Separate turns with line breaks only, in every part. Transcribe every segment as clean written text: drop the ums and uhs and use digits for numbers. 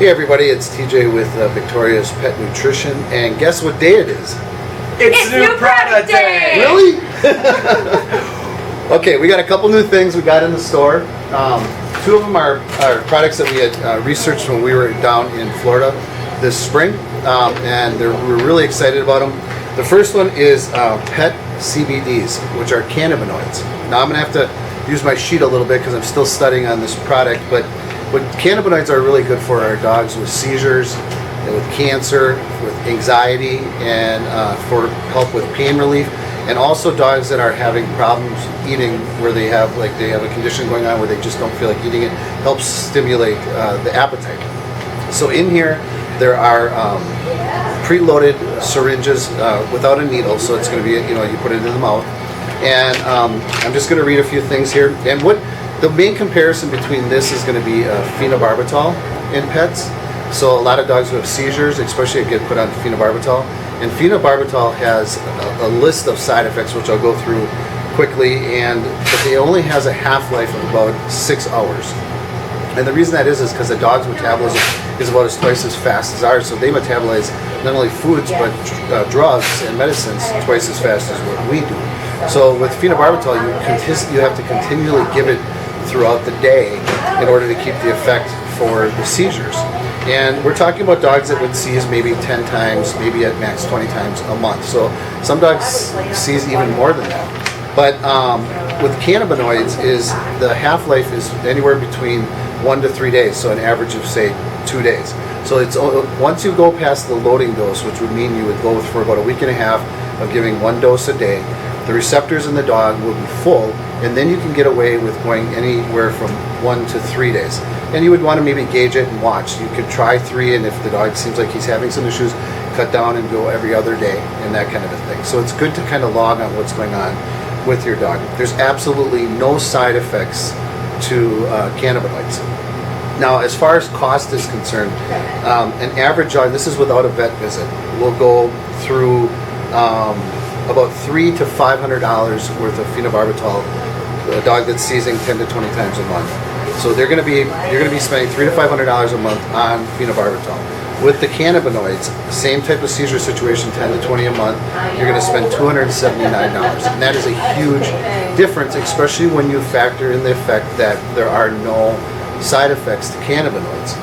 Hey everybody, it's TJ with Victoria's Pet Nutrition, and guess what day it is?
It's New Product Day!
Really? Okay, we got a couple new things we got in the store. Two of them are products that we had researched when we were down in Florida this spring, and we're really excited about them. The first one is Pet CBDs, which are cannabinoids. Now I'm going to have to use my sheet a little bit because I'm still studying on this product, but what cannabinoids are really good for are dogs with seizures, with cancer, with anxiety, and for help with pain relief, and also dogs that are having problems eating, where they have a condition going on where they just don't feel like eating it. Helps stimulate the appetite. So in here there are preloaded syringes without a needle, so it's going to be, you put it in the mouth, and I'm just going to read a few things here. And what the main comparison between this is going to be phenobarbital in pets. So a lot of dogs who have seizures, especially, get put on phenobarbital. And phenobarbital has a list of side effects, which I'll go through quickly, but it only has a half-life of about 6 hours. And the reason that is because the dog's metabolism is about twice as fast as ours, so they metabolize not only foods but drugs and medicines twice as fast as what we do. So with phenobarbital, you have to continually give it throughout the day in order to keep the effect for the seizures. And we're talking about dogs that would seize maybe 10 times, maybe at max 20 times a month. So some dogs seize even more than that. But with cannabinoids, is the half-life is anywhere between 1 to 3 days, so an average of, say, 2 days. So it's once you go past the loading dose, which would mean you would go for about a week and a half of giving 1 dose a day, the receptors in the dog will be full, and then you can get away with going anywhere from 1 to 3 days. And you would want to maybe gauge it and watch. You could try 3, and if the dog seems like he's having some issues, cut down and go every other day and that kind of a thing. So it's good to kind of log on what's going on with your dog. There's absolutely no side effects to cannabinoids. Now, as far as cost is concerned, an average dog, this is without a vet visit, will go through about $300 to $500 worth of phenobarbital. A dog that's seizing 10 to 20 times a month. So you're going to be spending $300 to $500 a month on phenobarbital. With the cannabinoids, same type of seizure situation, 10 to 20 a month, you're going to spend $279, and that is a huge difference, especially when you factor in the effect that there are no side effects to cannabinoids.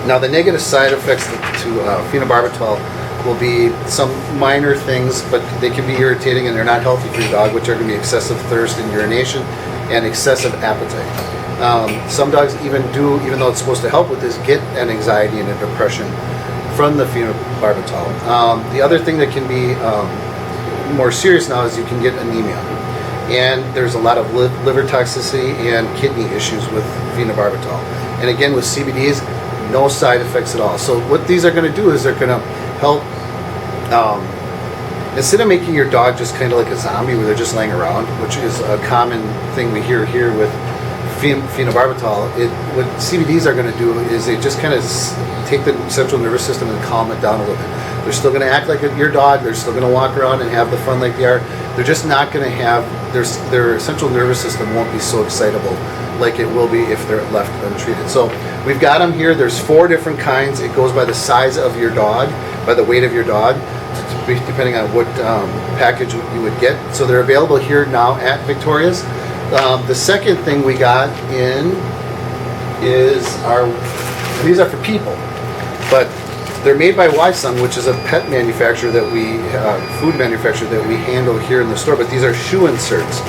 Now, the negative side effects to phenobarbital will be some minor things, but they can be irritating and they're not healthy for your dog, which are going to be excessive thirst and urination and excessive appetite. Some dogs even though it's supposed to help with this, get an anxiety and a depression from the phenobarbital. The other thing that can be more serious now is you can get anemia. And there's a lot of liver toxicity and kidney issues with phenobarbital. And again, with CBDs, no side effects at all. So what these are going to do is they're going to help, instead of making your dog just kind of like a zombie where they're just laying around, which is a common thing we hear here with phenobarbital, what CBDs are going to do is they just kind of take the central nervous system and calm it down a little bit. They're still going to act like your dog. They're still going to walk around and have the fun like they are. They're just not going to have, their central nervous system won't be so excitable like it will be if they're left untreated. So we've got them here. There's 4 different kinds. It goes by the size of your dog, by the weight of your dog, depending on what package you would get. So they're available here now at Victoria's. The second thing we got in is these are for people, but they're made by Wysung, which is a pet manufacturer food manufacturer that we handle here in the store, but these are shoe inserts.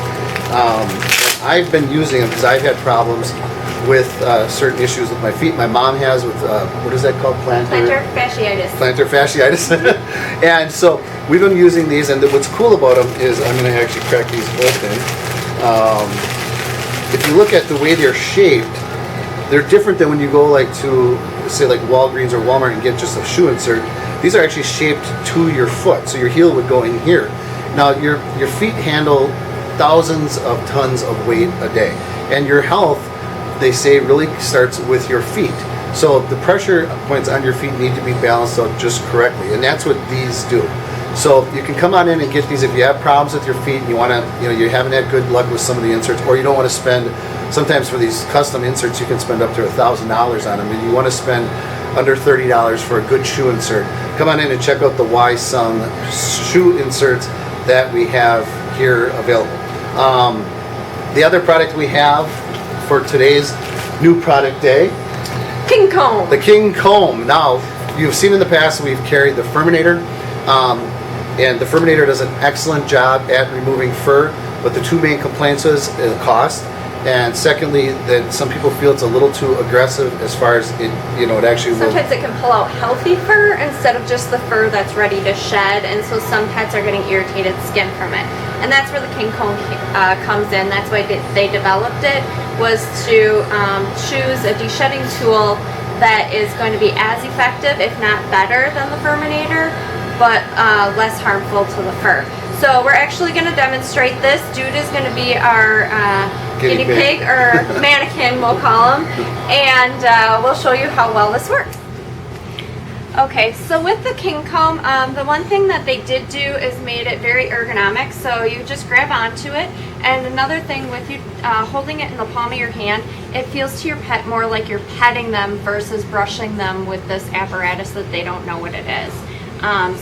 I've been using them because I've had problems with certain issues with my feet. My mom has with, what is that called?
Plantar fasciitis.
Plantar fasciitis. And so we've been using these, and what's cool about them is, I'm going to actually crack these open. If you look at the way they're shaped, they're different than when you go to, say, like Walgreens or Walmart and get just a shoe insert. These are actually shaped to your foot, so your heel would go in here. Now, your feet handle thousands of tons of weight a day, and your health, they say, really starts with your feet. So the pressure points on your feet need to be balanced out just correctly, and that's what these do. So you can come on in and get these if you have problems with your feet and you want to, you haven't had good luck with some of the inserts, or you don't want to spend sometimes for these custom inserts, you can spend up to $1,000 on them, and you want to spend under $30 for a good shoe insert. Come on in and check out the Ysung shoe inserts that we have here available. The other product we have for today's new product day,
King Comb.
the King Comb. Now, you've seen in the past we've carried the Furminator, and the Furminator does an excellent job at removing fur, but the two main complaints is cost, and secondly, that some people feel it's a little too aggressive as far as it, it actually will.
Sometimes it can pull out healthy fur instead of just the fur that's ready to shed, and so some pets are getting irritated skin from it. And that's where the King Comb comes in. That's why they developed it, was to choose a de-shedding tool that is going to be as effective, if not better, than the Furminator, but less harmful to the fur. So we're actually going to demonstrate this. Dude is going to be our guinea pig, or mannequin, we'll call him, and we'll show you how well this works. Okay, so with the King Comb, the one thing that they did do is made it very ergonomic, so you just grab onto it, and another thing with you holding it in the palm of your hand, it feels to your pet more like you're petting them versus brushing them with this apparatus that they don't know what it is.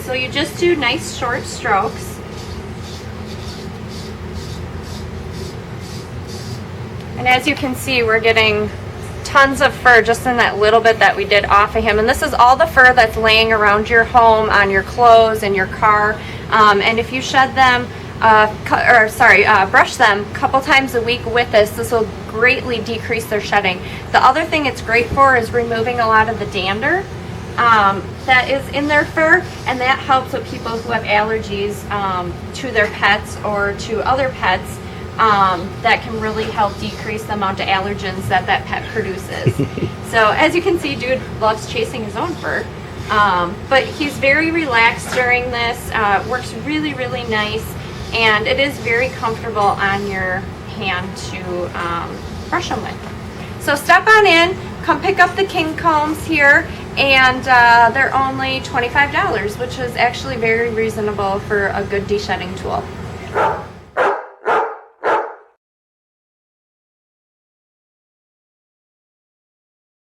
So you just do nice short strokes. And as you can see, we're getting tons of fur just in that little bit that we did off of him. And this is all the fur that's laying around your home, on your clothes, in your car. And if you shed them, brush them a couple times a week with this will greatly decrease their shedding. The other thing it's great for is removing a lot of the dander that is in their fur, and that helps with people who have allergies to their pets or to other pets. That can really help decrease the amount of allergens that pet produces. So as you can see, Dude loves chasing his own fur, but he's very relaxed during this. Works really, really nice, and it is very comfortable on your hand to brush them with. So step on in, come pick up the King Combs here, and they're only $25, which is actually very reasonable for a good de-shedding tool.